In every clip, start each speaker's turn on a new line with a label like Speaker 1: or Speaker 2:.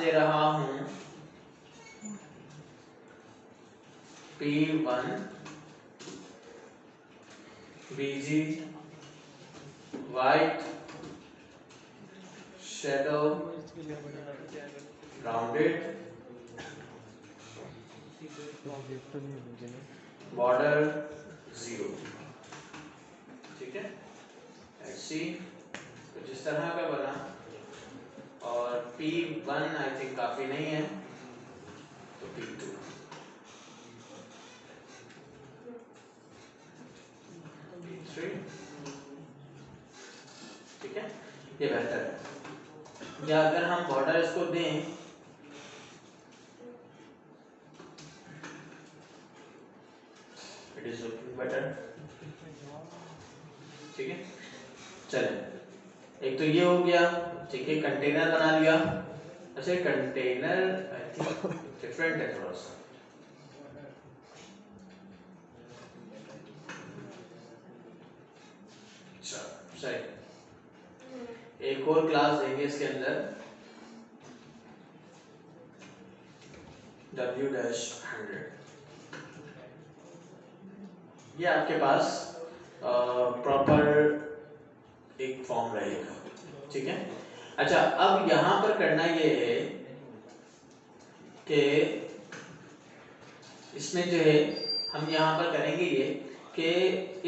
Speaker 1: दे रहा हूं P1 BG white shadow rounded border 0। ठीक है, ऐसी कुछ इस तरह का बना। और P1 आई थिंक काफी नहीं है तो P2। ठीक है, ये बेहतर है। या अगर हम बॉर्डर इसको दें इट इज लुकिंग बेटर। ठीक है, चलें, एक तो ये हो गया। ठीक है, कंटेनर बना लिया। अच्छा, कंटेनर आई थिंक डिफरेंट है थोड़ा सा। अच्छा सही, एक और क्लास देंगे इसके अंदर W-100। ये आपके पास प्रॉपर एक फॉर्म रहेगा। ठीक है, अच्छा अब यहां पर करना ये है कि इसमें जो है हम यहाँ पर करेंगे ये कि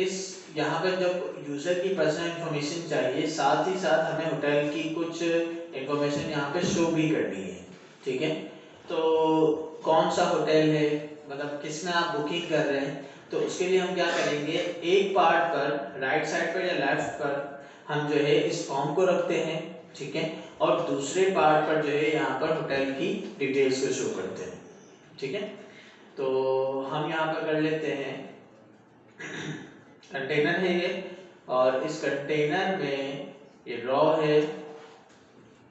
Speaker 1: इस यहाँ पर जब यूज़र की पर्सनल इंफॉर्मेशन चाहिए, साथ ही साथ हमें होटल की कुछ इंफॉर्मेशन यहाँ पे शो भी करनी है। ठीक है, तो कौन सा होटल है, मतलब किस में आप बुकिंग कर रहे हैं, तो उसके लिए हम क्या करेंगे, एक पार्ट पर राइट साइड पर या लेफ्ट पर हम जो है इस फॉर्म को रखते हैं। ठीक है, और दूसरे पार्ट पर जो है यहाँ पर होटल की डिटेल्स को शो करते हैं। ठीक है, तो हम यहाँ पर कर लेते हैं कंटेनर है ये, और इस कंटेनर में ये रॉ है।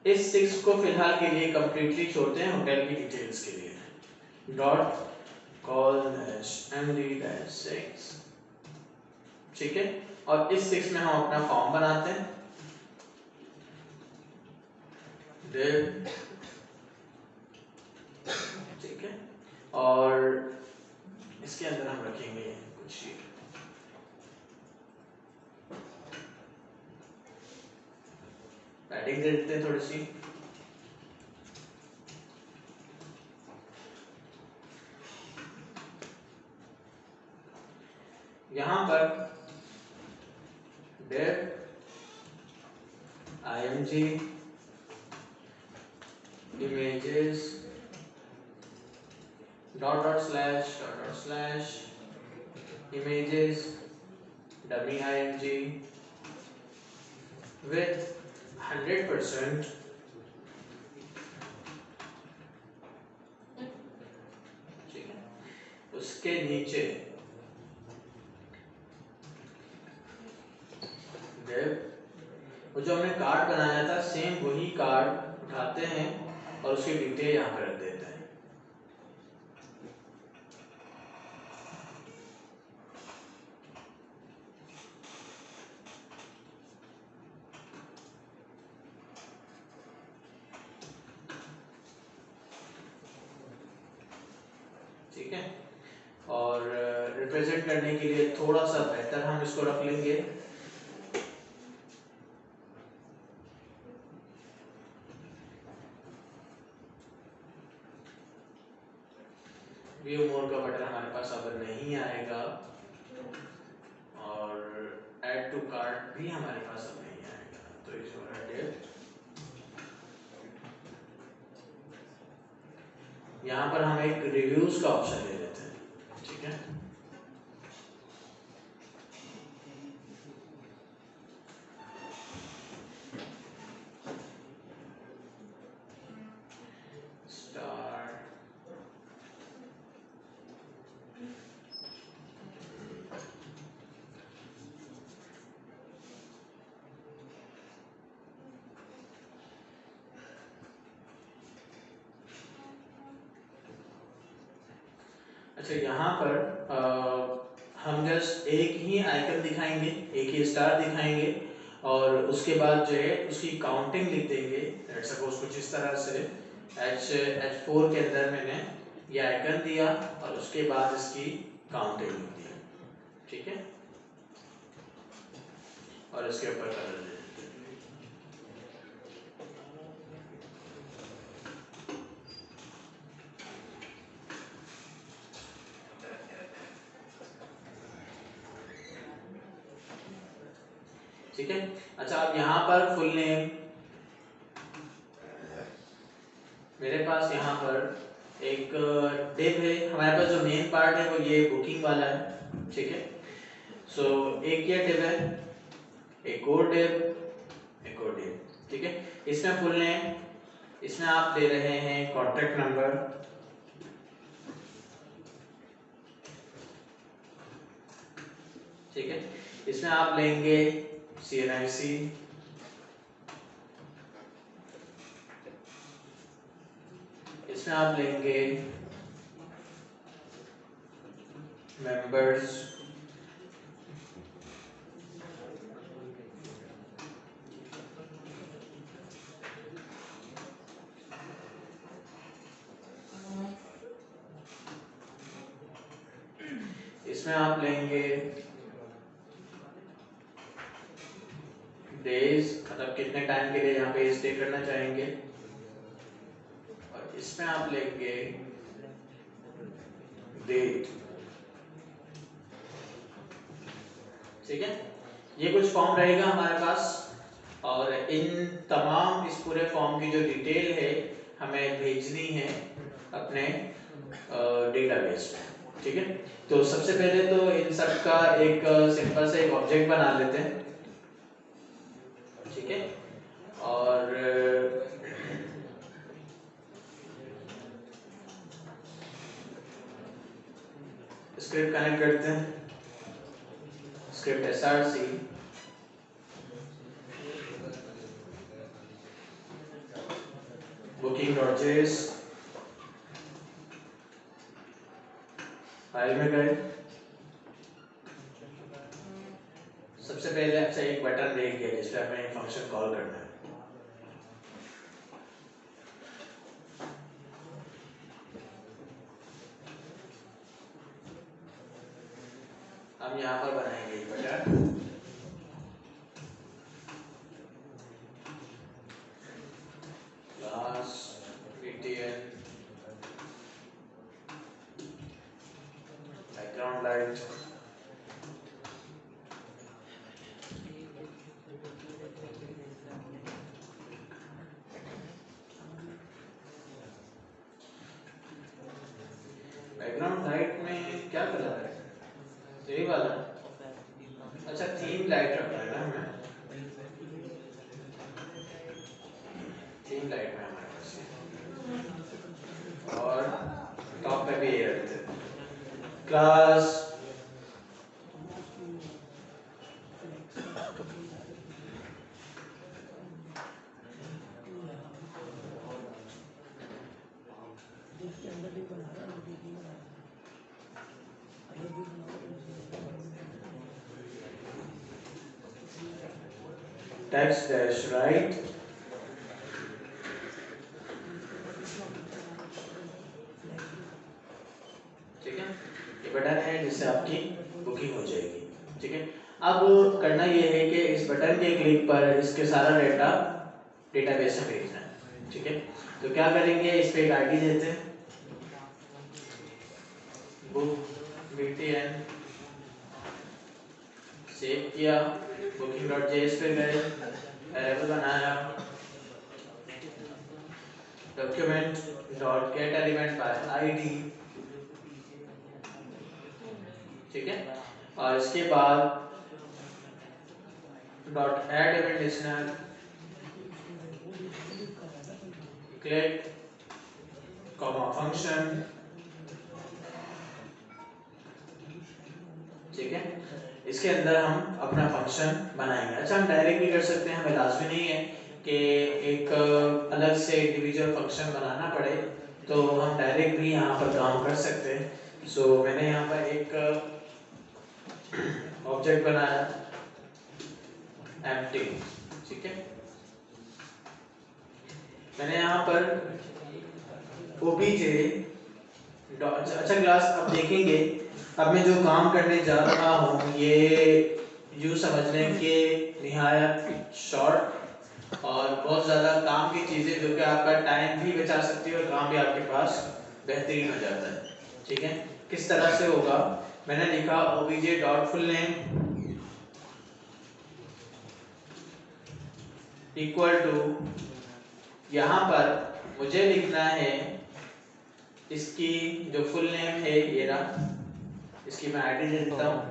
Speaker 1: इस 6 को फिलहाल के लिए कंप्लीटली छोड़ते हैं होटल की डिटेल्स के लिए। Dot call md-6। ठीक है, और इस 6 में हम अपना फॉर्म बनाते हैं। div। ठीक है, और इसके अंदर हम रखेंगे कुछ पैडिंग दे देते हैं थोड़ी सी। यहां पर div img images dot// images dummy img with 100%। ठीक है, उसके नीचे div वो जो हमने कार्ड बनाया था सेम वही कार्ड उठाते हैं और उसकी डिटेल यहाँ पर रख देते हैं। ठीक है, और रिप्रेजेंट करने के लिए थोड़ा सा बेहतर हम इसको रख लेंगे। व्यू मोड का बटन हमारे पास अब नहीं आएगा, और ऐड टू कार्ट भी हमारे पास अब नहीं आएगा, तो इसको डिव। यहाँ पर हम एक रिव्यूज का ऑप्शन ले लेते हैं। ठीक है, अच्छा यहाँ पर हम जस्ट एक ही आइकन दिखाएंगे, एक ही स्टार दिखाएंगे, और उसके बाद जो है उसकी काउंटिंग लिख देंगे। लेट्स सपोज कुछ इस तरह से H4 के अंदर मैंने ये आइकन दिया और उसके बाद इसकी काउंटिंग लिख दिया, ठीक है, और इसके ऊपर कलर दे देते हैं। ठीक है। अच्छा, अब यहाँ पर फुल नेम, मेरे पास यहाँ पर एक डिव है, हमारे पास जो मेन पार्ट है वो ये बुकिंग वाला है, ठीक है। सो एक ये डिव है, एक और डिव, एक और डिव, ठीक है। इसमें फुल नेम, इसमें आप दे रहे हैं कॉन्टैक्ट नंबर, ठीक है। इसमें आप लेंगे CNIC, इसमें आप लेंगे मेंबर्स, इसमें आप लेंगे डेज, मतलब कितने टाइम के लिए यहाँ पे स्टे करना चाहेंगे, और इसमें आप लेंगे डेट, ठीक है। ये कुछ फॉर्म रहेगा हमारे पास, और इन तमाम इस पूरे फॉर्म की जो डिटेल है हमें भेजनी है अपने डेटाबेस में, ठीक है। तो सबसे पहले तो इन सब का एक सिंपल से एक ऑब्जेक्ट बना लेते हैं, ठीक है, और स्क्रिप्ट कनेक्ट करते हैं, स्क्रिप्ट src, booking.js, फाइल में गए, सबसे पहले अच्छा एक बटन देख गया जिस पे हमें फंक्शन कॉल करना है, हम यहाँ पर बनाएंगे एक button, class btn background light, background light में क्या कलर है, यही वाला, अच्छा थीम लाइट रखना है ना हमें, थीम लाइट में हमारे पास ये, और टॉप पे भी ये रखते हैं क्लास text dash right, ठीक है। ये बटन है जिससे आपकी बुकिंग हो जाएगी, ठीक है। अब करना ये है कि इस बटन के क्लिक पर इसके सारा डेटा डेटाबेस में भेजना है, ठीक है। तो क्या करेंगे, इस पे एक आईडी देते हैं, बुक btn, सेव किया, booking.js पे गए, वेरिएबल बनाया, document dot gate element by ID, ठीक है, और इसके बाद dot add event listener, click comma function, ठीक है। इसके अंदर हम अपना फंक्शन बनाएंगे। अच्छा, हम डायरेक्ट भी कर सकते हैं, हमें लाजमी नहीं है कि एक अलग से इंडिविजुअल फंक्शन बनाना पड़े, तो हम डायरेक्ट भी यहाँ पर काम कर सकते हैं। सो मैंने यहाँ पर एक ऑब्जेक्ट बनाया एम्प्टी, ठीक है। मैंने यहाँ पर ओबीजे अच्छा क्लास अब देखेंगे। अब मैं जो काम करने जा रहा हूँ ये यूँ समझ लें कि निहायत शॉर्ट और बहुत ज़्यादा काम की चीज़ें जो कि आपका टाइम भी बचा सकती है और काम भी आपके पास बेहतरीन हो जाता है। ठीक है, किस तरह से होगा, मैंने लिखा OBJ dot full name equal to, यहाँ पर मुझे लिखना है इसकी जो फुल नेम है ये रहा, इसकी मैं आईडी दे देता हूँ।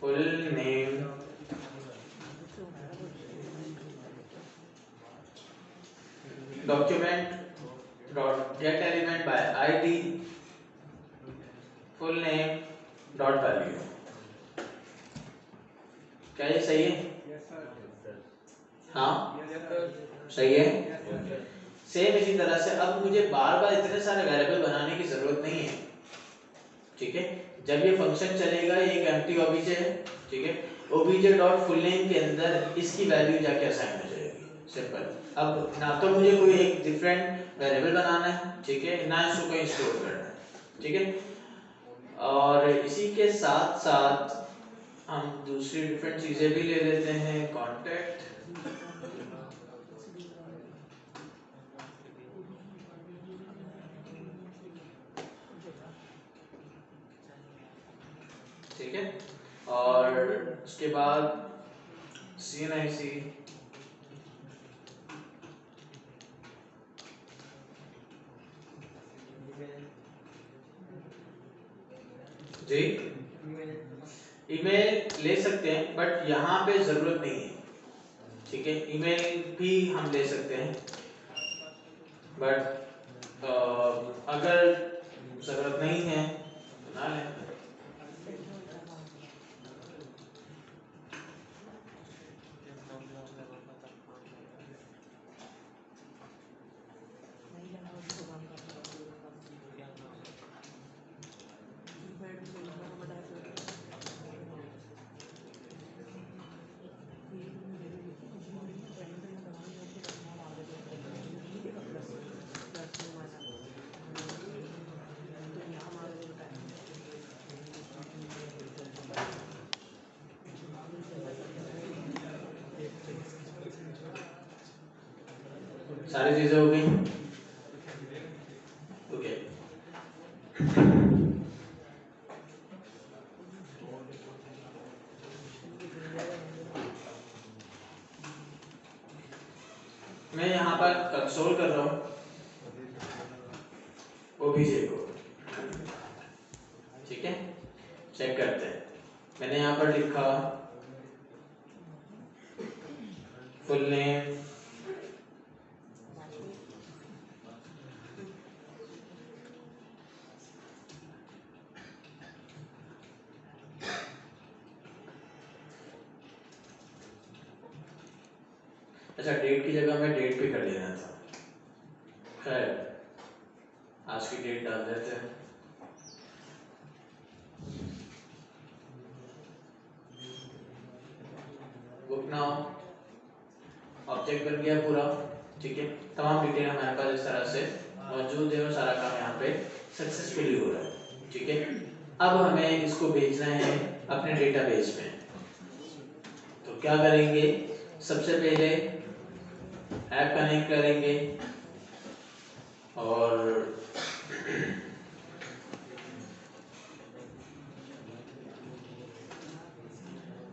Speaker 1: Full name document dot gate element by ID full name dot value. क्या ये सही है? हाँ सही है। सेम इसी तरह से अब मुझे बार बार इतने सारे वेरिएबल बनाने की जरूरत नहीं है। ठीक है, जब ये फंक्शन चलेगा ये एक एम्प्टी ओबीजे है। ठीक है, ओबीजे डॉट फुल नेम के अंदर इसकी वैल्यू जाके असाइन हो जाएगी, सिंपल। अब ना तो मुझे कोई एक डिफरेंट वेरिएबल बनाना है, ठीक है, ना इसको कहीं स्टोर करना है। ठीक है, और इसी के साथ साथ हम दूसरी डिफरेंट चीजें भी ले लेते हैं। कॉन्टैक्ट, ठीक है, और उसके बाद CNIC, जी ईमेल ले सकते हैं बट यहाँ पे जरूरत नहीं है। ठीक है, ईमेल भी हम ले सकते हैं बट अगर जरूरत नहीं है तो ना लें। सारी चीजें हो गई। ओके, मैं यहाँ पर कंसोल कर रहा हूँ ओबीजे को। ठीक है, चेक करते हैं। मैंने यहाँ पर लिखा फुल नेम अच्छा डेट की जगह मैं डेट पे कर लेना था, खैर आज की डेट डाल देते हैं। बुक नाउ ऑब्जेक्ट बन गया पूरा। ठीक है, तमाम डिटेल हमारे पास इस तरह से मौजूद है और सारा काम यहाँ पे सक्सेसफुली हो रहा है। ठीक है, अब हमें इसको भेजना है अपने डेटाबेस में। तो क्या करेंगे, सबसे पहले ऐप कनेक्ट करेंगे और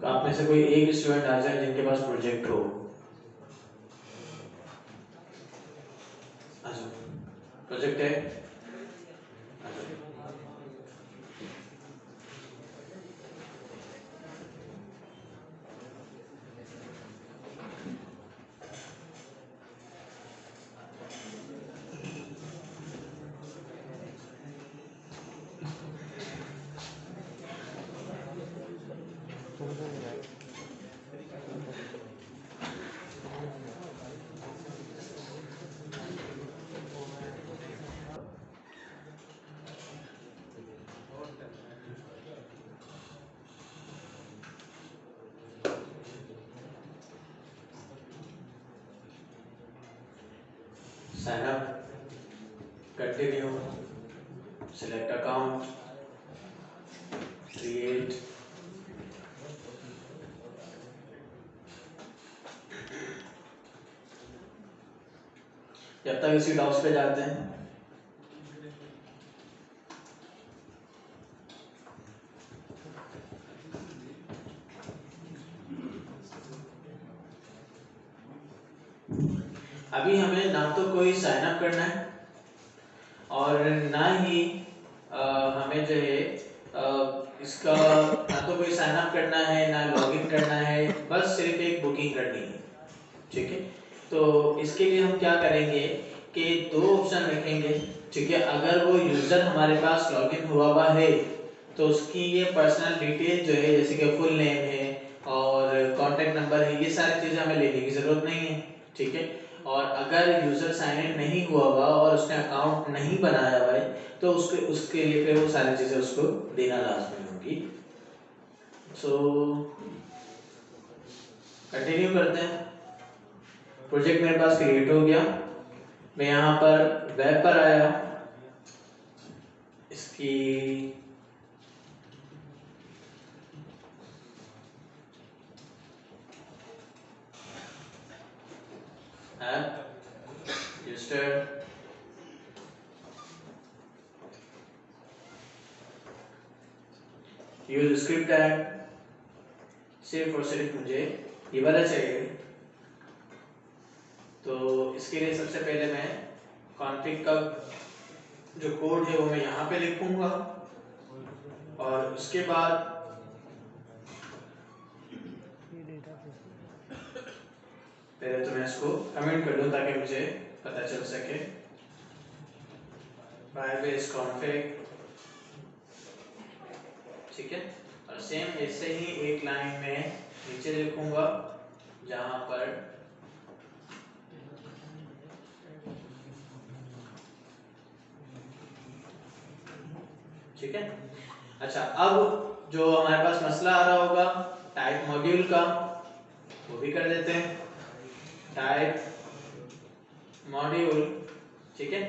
Speaker 1: आप में से कोई एक स्टूडेंट आ जाए जिनके पास प्रोजेक्ट हो। अच्छा प्रोजेक्ट है, sign up, continue, select account, create, जब तक इसी डॉक्स पे जाते हैं। अभी हमें ना तो कोई साइन अप करना है और ना ही हमें जो है इसका ना तो कोई साइन अप करना है ना लॉगिन करना है, बस सिर्फ एक बुकिंग करनी है। ठीक है, तो इसके लिए हम क्या करेंगे कि दो ऑप्शन रखेंगे। ठीक है, अगर वो यूजर हमारे पास लॉगिन हुआ है तो उसकी ये पर्सनल डिटेल जो है, जैसे कि फुल नेम है और कॉन्टैक्ट नंबर है, ये सारी चीज़ें हमें लेने की ज़रूरत नहीं है। ठीक है, और अगर यूज़र साइन इन नहीं हुआ और उसने अकाउंट नहीं बनाया हुआ है तो उसके लिए फिर वो सारी चीज़ें उसको देना लाजमी होगी। सो कंटिन्यू करते हैं। प्रोजेक्ट मेरे पास क्रिएट हो गया, मैं यहाँ पर वेब पर आया, इसकी app register, use script tag, सिर्फ और सिर्फ मुझे ये वाला चाहिए। तो इसके लिए सबसे पहले मैं कॉन्फ़िग का जो कोड है वो मैं यहाँ पे लिखूंगा और उसके बाद पहले तो मैं इसको कमेंट कर दूं ताकि मुझे पता चल सके। Firebase config, ठीक है, और सेम ऐसे ही एक लाइन में नीचे लिखूंगा जहां पर ठीक है। अच्छा, अब जो हमारे पास मसला आ रहा होगा टाइप मॉड्यूल का, वो भी कर देते हैं। टाइप मॉड्यूल, ठीक है।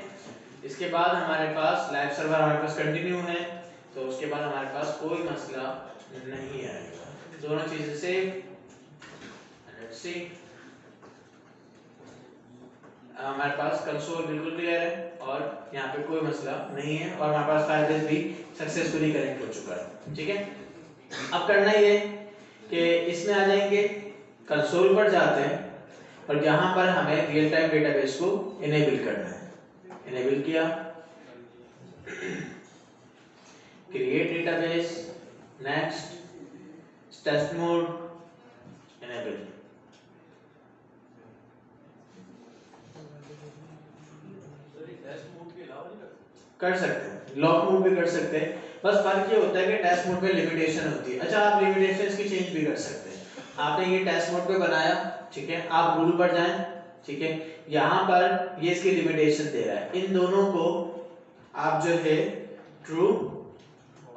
Speaker 1: इसके बाद हमारे पास लाइव सर्वर हमारे पास कंटिन्यू है, तो उसके बाद हमारे पास कोई मसला नहीं आएगा। दोनों चीजें से लेट्स सी, हमारे पास कंसोल बिल्कुल क्लियर है और यहाँ पे कोई मसला नहीं है और हमारे पास फायरबेस भी सक्सेसफुली कनेक्ट हो चुका है। ठीक है, अब करना ये कि इसमें आ जाएंगे, कंसोल पर जाते हैं और यहाँ पर हमें रियल टाइम डेटाबेस को इनेबल करना है। इनेबल किया, create database, next, test mode, enable. कर सकते हैं, लॉक मोड भी कर सकते हैं, बस फर्क ये होता है कि टेस्ट मोड पे लिमिटेशन होती है। अच्छा, आप लिमिटेशंस की चेंज भी कर सकते हैं। आपने ये टेस्ट मोड पे बनाया, ठीक है, आप रूल पर जाएं, ठीक है, यहाँ पर ये इसकी लिमिटेशन दे रहा है, इन दोनों को आप जो है ट्रू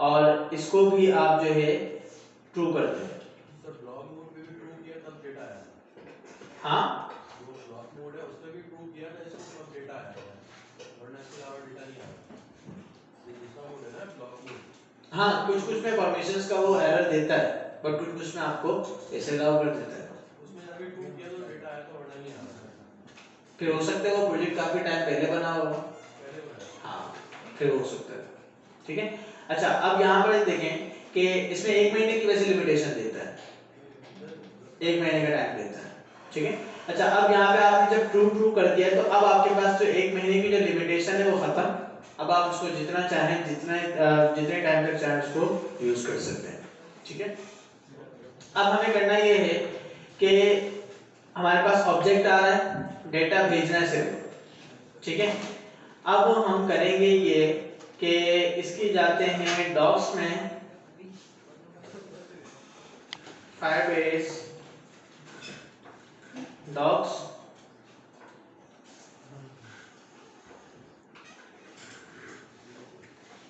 Speaker 1: और इसको भी आप जो है ट्रू कर दें।
Speaker 2: सर ब्लॉक मोड पे भी ट्रू किया तब डेटा आया।
Speaker 1: हाँ,
Speaker 2: जो ब्लॉक मोड है उस पे भी ट्रू किया था, इसमें तब डेटा आया है, वरना इसके अलावा डेटा नहीं आया। ये दूसरा मोड है ना ब्लॉक मोड।
Speaker 1: हाँ, कुछ में परमिशंस का वो एरर देता है, बट कुछ में आपको ऐसे अलाउ कर देता है।
Speaker 2: उसमें अभी ट्रू किया तो डेटा आया था, वरना नहीं आया।
Speaker 1: फिर हो सकता है वो प्रोजेक्ट काफी टाइम पहले बना होगा।
Speaker 2: पहले बनाया।
Speaker 1: हाँ, फिर हो सकता है। ठीक है, अच्छा, अब यहाँ पर देखें कि इसमें 1 महीने की वैसे लिमिटेशन देता है, 1 महीने का टाइम देता है। ठीक है, अच्छा, अब यहाँ पे आपने जब ट्रू ट्रू कर दिया तो अब आपके पास जो 1 महीने की जो लिमिटेशन है वो खत्म। अब आप उसको जितना चाहें, जितने टाइम तक चाहें उसको यूज कर सकते हैं। ठीक है, अब हमें करना ये है कि हमारे पास ऑब्जेक्ट आ रहा है, डेटा भेजना है सिर्फ। ठीक है, अब हम करेंगे ये कि इसकी जाते हैं डॉक्स में, फायरबेस डॉक्स,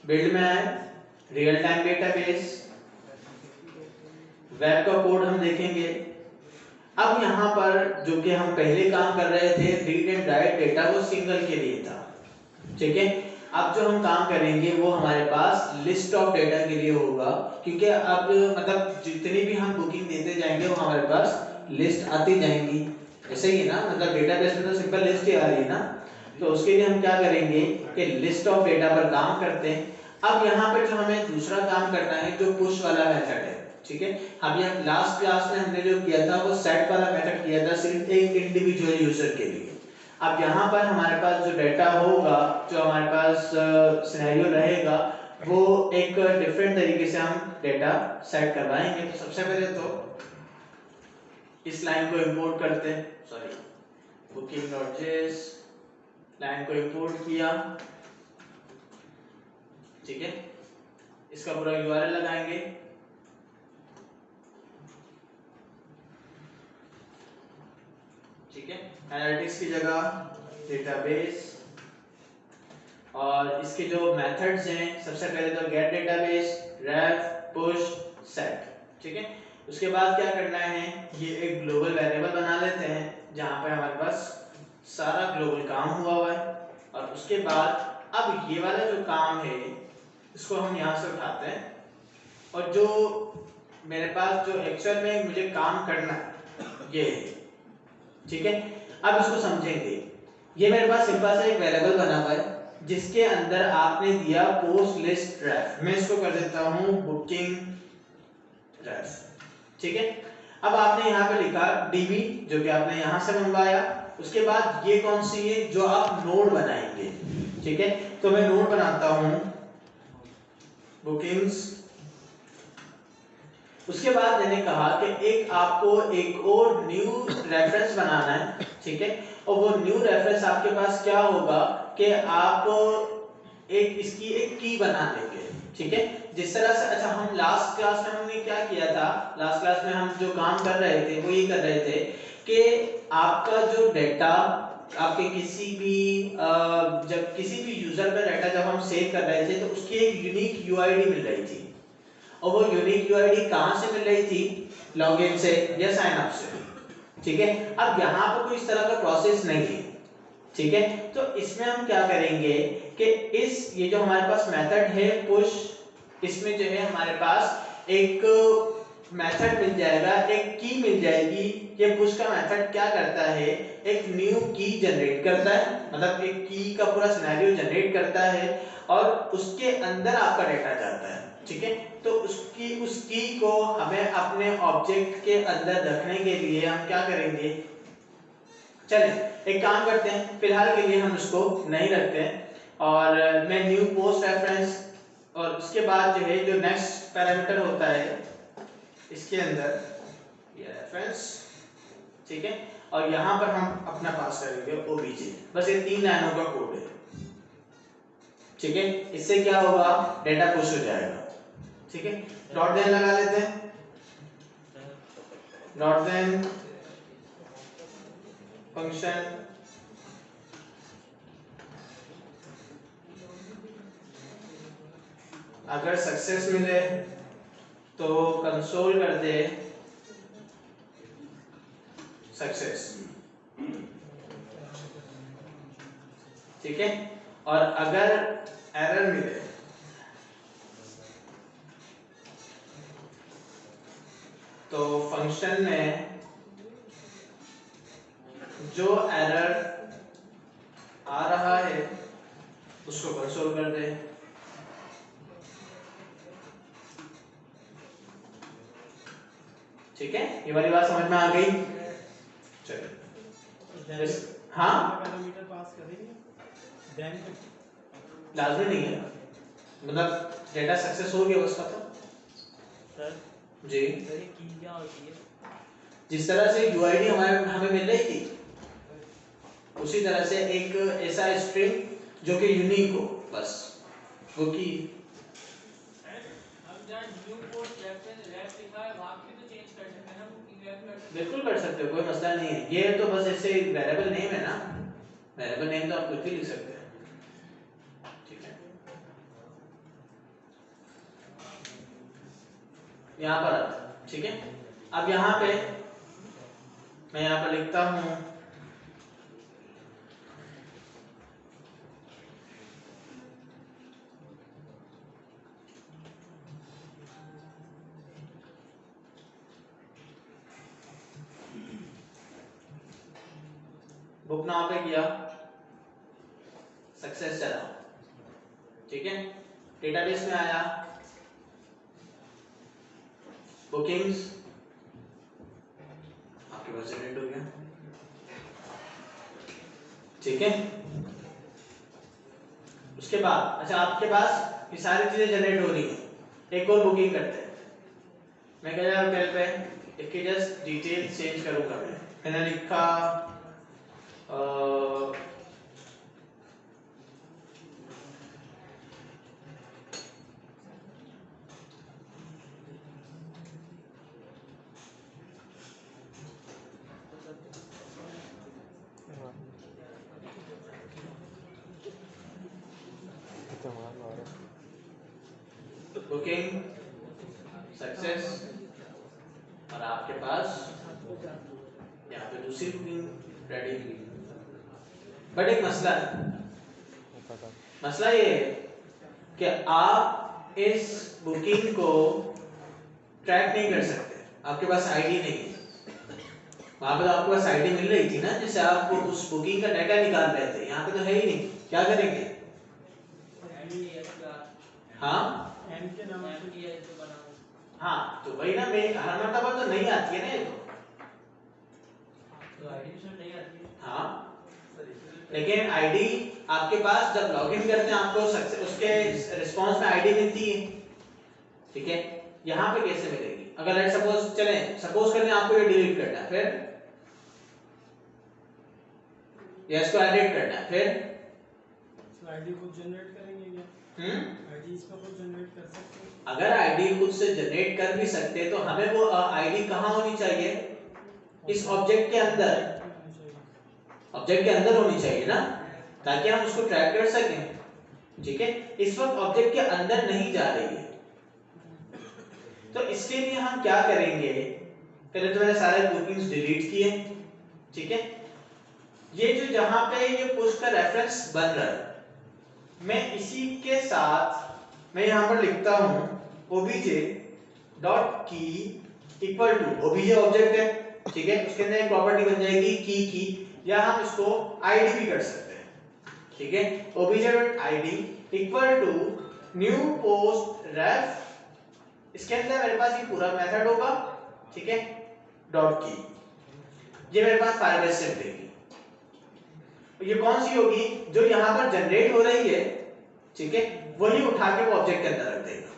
Speaker 1: बिल्ड में आए, रियल टाइम डेटाबेस, वेब का कोड हम देखेंगे, अब यहाँ पर जो कि हम पहले काम कर रहे थे रीड एंड राइट डेटा, वो सिंगल के लिए था, ठीक है। अब जो हम काम करेंगे वो हमारे पास लिस्ट ऑफ डेटा के लिए होगा, क्योंकि अब मतलब जितनी भी हम बुकिंग देते जाएंगे वो हमारे पास लिस्ट आती जाएंगी, ऐसे ही है ना, मतलब डेटाबेस में तो सिंपल लिस्ट ही आ रही है ना। तो उसके लिए हम क्या करेंगे कि लिस्ट ऑफ डेटा पर काम करते हैं। अब यहाँ पर जो हमें दूसरा काम करना है जो पुश वाला मेथड है, ठीक है। अभी हम लास्ट क्लास में हमने जो किया था वो सेट वाला मेथड किया था सिर्फ एक इंडिविजुअल यूजर के लिए। अब यहाँ पर हमारे पास जो डेटा होगा, जो हमारे पास सिनेरियो रहेगा, वो एक डिफरेंट तरीके से हम डेटा सेट करवाएंगे। तो सबसे पहले तो इस लाइन को इंपोर्ट करते हैं, सॉरी booking.js लाइन को इंपोर्ट किया, ठीक है। इसका पूरा यूआरएल लगाएंगे, ठीक है। एनालिटिक्स की जगह डेटाबेस, और इसके जो मेथड्स हैं सबसे पहले तो गेट डेटाबेस, रेफ, पुश, सेट, ठीक है। उसके बाद क्या करना है, ये एक ग्लोबल वेरिएबल बना लेते हैं जहां पे हमारे पास सारा ग्लोबल काम हुआ है। और उसके बाद अब ये वाला जो काम है इसको हम यहाँ से उठाते हैं, और जो मेरे पास जो एक्चुअल में मुझे काम करना है ये है, ठीक है। अब इसको समझेंगे। ये मेरे पास सिंपल सा एक वेरिएबल बना हुआ है जिसके अंदर आपने दिया पोस्ट लिस्ट रेफ, मैं इसको कर देता हूं बुकिंग रेफ, ठीक है। अब आपने यहाँ पे लिखा डीबी जो कि आपने यहाँ से मंगवाया, उसके बाद ये कौन सी है जो आप नोड बनाएंगे, ठीक है। तो मैं नोड बनाता हूं बुकिंग्स। उसके बाद मैंने कहा कि एक आपको एक और न्यू रेफरेंस बनाना है, ठीक है। और वो न्यू रेफरेंस आपके पास क्या होगा कि आप एक इसकी एक की बना लेंगे, ठीक है। जिस तरह से, अच्छा हम लास्ट क्लास में हमने क्या किया था, लास्ट क्लास में हम जो काम कर रहे थे वो ये कर रहे थे कि आपका जो डेटा आपके किसी भी जब किसी भी यूजर का डाटा जब हम सेव कर रहे थे तो उसकी एक यूनिक यूआईडी मिल रही थी, और वो यूनिक यूआईडी कहां से मिल रही थी, लॉगिन से या साइन अप से, ठीक है। अब यहाँ पर कोई इस तरह का प्रोसेस नहीं है, ठीक है। तो इसमें हम क्या करेंगे कि इस ये जो हमारे पास मेथड है पुश, इसमें जो है हमारे पास एक मेथड मिल जाएगा, एक की मिल जाएगी। ये पुश का मेथड क्या करता है, एक न्यू की जनरेट करता है, मतलब एक की का पूरा सिनेरियो जनरेट करता है और उसके अंदर आपका डेटा जाता है, ठीक है। तो उस की को हमें अपने ऑब्जेक्ट के अंदर रखने के लिए हम क्या करेंगे, चले एक काम करते हैं, फिलहाल के लिए हम इसको नहीं रखते हैं और मैं न्यू पोस्ट रेफरेंस, और उसके बाद जो है जो नेक्स्ट पैरामीटर होता है इसके अंदर ये रेफरेंस, ठीक है। और यहाँ पर हम अपना पास करेंगे ओबीजे, बस ये 3 लाइनों का कोड है, ठीक है। इससे क्या होगा, डेटा पुश हो जाएगा, ठीक है। डॉट देन लगा लेते हैं, डॉट देन फंक्शन अगर सक्सेस मिले तो कंसोल कर दे सक्सेस, ठीक है। और अगर एरर मिले तो फंक्शन में जो एरर आ रहा है उसको कंसोल कर दे, ठीक है। ये वाली बात समझ में आ गई, चलिए। हाँ
Speaker 3: पैरामीटर पास करेंगे देन
Speaker 1: लाजमी नहीं है, मतलब डेटा सक्सेस हो गया बस खत्म।
Speaker 3: सर
Speaker 1: जी
Speaker 3: सर ये की क्या होती है?
Speaker 1: जिस तरह से यूआईडी हमें मिल रही थी उसी तरह से एक ऐसा स्ट्रिंग जो कि यूनिक हो, बस वो की।
Speaker 3: अब जहाँ न्यू पोस्ट रेफरेंस रेफ लिखा है वहाँ पे तो चेंज कर सकते हैं ना, बुकिंग रेफ कर सकते
Speaker 1: बिल्कुल कर सकते हो, कोई मसला नहीं है। ये तो बस ऐसे वेरिएबल नेम है ना, वेरिएबल नेम तो आप कुछ भी लिख सकते हैं, ठीक है। यहाँ पर आता है, ठीक है। अब यहाँ पे मैं यहाँ पर लिखता हूँ बुक नाउ पे किया, सक्सेस चला, ठीक है। डेटाबेस में आया, बुकिंग्स आपके पास जनरेट हो गया, ठीक है। उसके बाद अच्छा आपके पास ये सारी चीजें जनरेट हो रही है, एक और बुकिंग करते हैं। मैं कह रहा हूँ होटल पे इसकी जस्ट डिटेल चेंज करूंगा। मैंने लिखा बुकिंग सक्सेस और आपके पास यहाँ पे दूसरी बुकिंग रेडी हुई। बट एक मसला है, मसला ये है कि आप इस बुकिंग को ट्रैक नहीं कर सकते, आपके पास आईडी नहीं है। वहां पे तो आपके पास आईडी मिल रही थी ना, जिससे आप उस बुकिंग का डाटा निकाल रहे थे, यहाँ पे तो है ही नहीं। क्या करेंगे? हाँ हाँ, तो वही ना, मैं हर मर्तबा तो नहीं आती है ना ये तो आईडी नहीं आती है। हाँ, लेकिन आईडी आपके पास जब लॉगिन करते हैं आपको उसके रिस्पांस में आईडी मिलती है, ठीक है। यहाँ पे कैसे मिलेगी? अगर लेट सपोज चले, सपोज करने आपको ये डिलीट करना है, फिर या इसको एडिट करना है, फिर
Speaker 4: आईडी खुद जनरेट करेंगे क्या? आईडी इसका खुद जनरेट कर सकते हैं?
Speaker 1: अगर आईडी खुद से जनरेट कर भी सकते हैं तो हमें वो आईडी कहाँ होनी चाहिए? इस ऑब्जेक्ट के अंदर, ऑब्जेक्ट के अंदर होनी चाहिए ना, ताकि हम उसको ट्रैक कर सकें, ठीक है। इस वक्त ऑब्जेक्ट के अंदर नहीं जा रही है, तो इसके लिए हम क्या करेंगे? पहले तो मैंने सारे बुकिंग्स डिलीट किए, ठीक है। ये जो जहां पे ये पुश का रेफरेंस बन रहा है, मैं इसी के साथ मैं यहां पर लिखता हूं obj डॉट की इक्वल टू, obj ऑब्जेक्ट है, ठीक है, उसके अंदर एक प्रॉपर्टी बन जाएगी की, या हम इसको id भी कर सकते हैं, ठीक है। obj dot id equal to new post ref, इसके अंदर मेरे पास ये पूरा मेथड होगा, ठीक है, डॉट की, ये मेरे पास फायरबेस से मिलेगी। ये कौन सी होगी? जो यहां पर जनरेट हो रही है, ठीक है, वही उठा के वो ऑब्जेक्ट के अंदर रख देगा,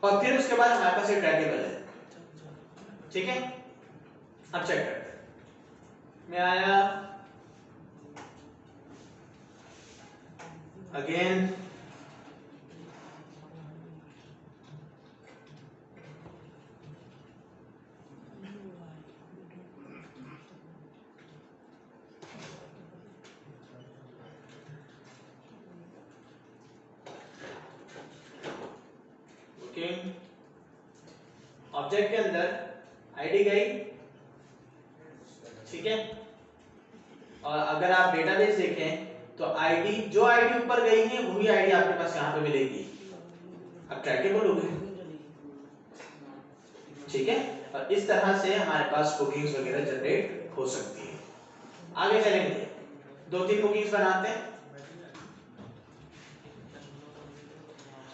Speaker 1: और फिर उसके बाद हमारे पास ये ट्रैकेबल है, ठीक है। अब चेक करते हैं। मैं आया अगेन, ऑब्जेक्ट के अंदर आईडी गई, ठीक है। और अगर आप डेटाबेस देखें तो आईडी, जो आईडी ऊपर गई है वही आईडी आपके पास यहाँ पे मिलेगी, अब ट्रैकेबल हो गई, ठीक है। और इस तरह से हमारे पास बुकिंग्स वगैरह जनरेट हो सकती है। आगे चलेंगे, 2-3 बुकिंग्स बनाते हैं,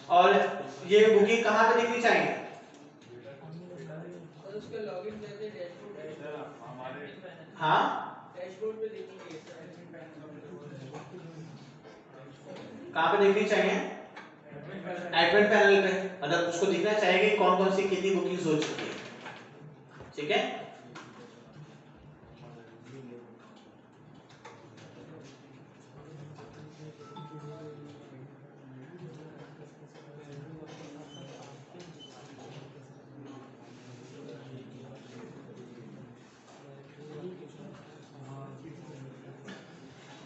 Speaker 1: और ये बुकिंग कहाँ पे दिखनी चाहिए?
Speaker 3: उसका लॉगिन करके डैशबोर्ड,
Speaker 1: हाँ,
Speaker 3: डैशबोर्ड पे देखेंगे।
Speaker 1: कहाँ पे दिखनी चाहिए? एडमिन पैनल पे, मतलब उसको दिखना चाहिए कि कौन कौन सी कितनी बुकिंग्स हो चुकी है, ठीक है।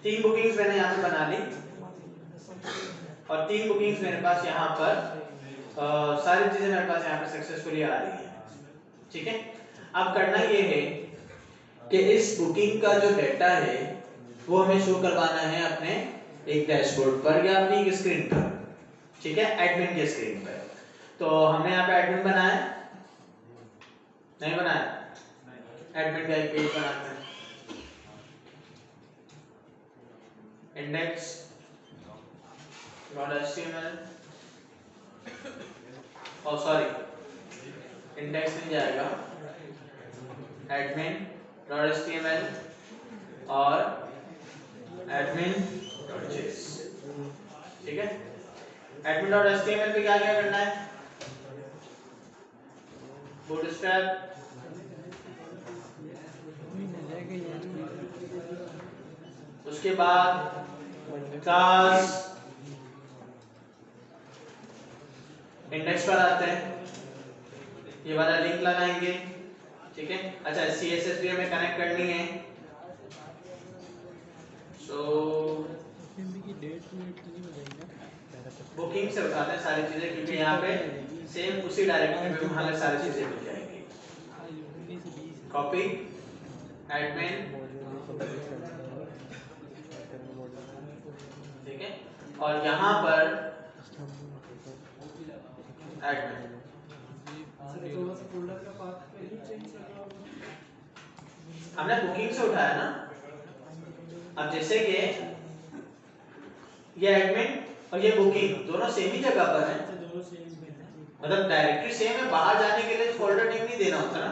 Speaker 1: तीन बुकिंग्स मैंने यहाँ पे बना ली, और 3 बुकिंग्स मेरे पास यहाँ पर सारी चीजें मेरे पास यहाँ पे सक्सेसफुली आ रही है, ठीक है। अब करना ये है कि इस बुकिंग का जो डाटा है वो हमें शो करवाना है अपने एक डैशबोर्ड पर या अपनी एक स्क्रीन पर, ठीक है, एडमिन के स्क्रीन पर। तो हमने यहाँ पे एडमिन बनाया, नहीं बनाया, एडमिन का एक पेज बनाते हैं, index.html, oh sorry, इंडेक्स नहीं जाएगा, admin.html और admin.js, ठीक है। admin.html पे क्या क्या करना है, बूटस्ट्रैप, उसके बाद क्लास, इंडेक्स पर आते हैं, ये वाला लिंक लगाएंगे, ठीक है। अच्छा CSS भी हमें कनेक्ट करनी है, सो बुकिंग से उठाते हैं सारी चीजें, क्योंकि यहाँ पे सेम उसी डायरेक्टरी में हमें सारी चीजें मिल जाएंगी। कॉपी एडमिन, ठीक है, और यहाँ पर एडमिन,
Speaker 4: थोड़ा सा फोल्डर का पाथ पहले चेंज करना होगा।
Speaker 1: हमने बुकिंग से उठाया ना। अब जैसे कि ये एडमिन और ये बुकिंग दोनों सेम ही जगह पर हैं,
Speaker 4: दोनों सेम है,
Speaker 1: मतलब डायरेक्टरी सेम है, बाहर जाने के लिए फोल्डर नेम नहीं देना होता ना,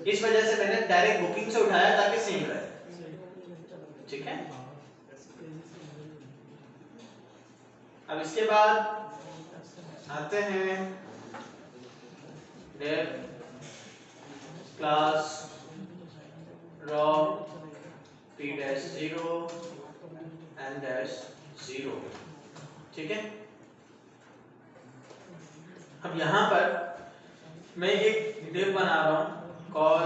Speaker 1: इस वजह से मैंने डायरेक्ट बुकिंग से उठाया ताकि सेम रहे, ठीक है। अब इसके बाद आते हैं Dave class raw p-0 n-0, ठीक है। अब यहाँ पर मैं एक div बना रहा हूँ call